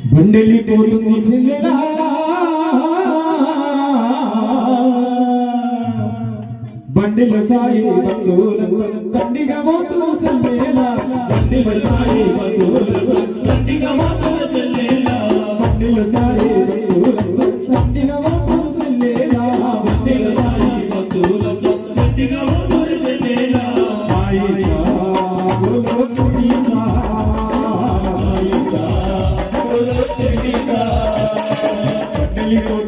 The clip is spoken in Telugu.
బండెళ్ళిపోతుంది సిల్లెలా బండిల సాయి బంధువులు దండిగా మోతులు సెల్లేలా బండిల సాయి బంధువులు దండిగా మోతులు సెల్లేలా బండిల సాయి బంధువులు దండిగా మోతులు సెల్లేలా బండిల సాయి బంధువులు దండిగా మోతులు సెల్లేలా సాయి సాబులో చుడి సాయి సాబులో చుడి సా బండిలితో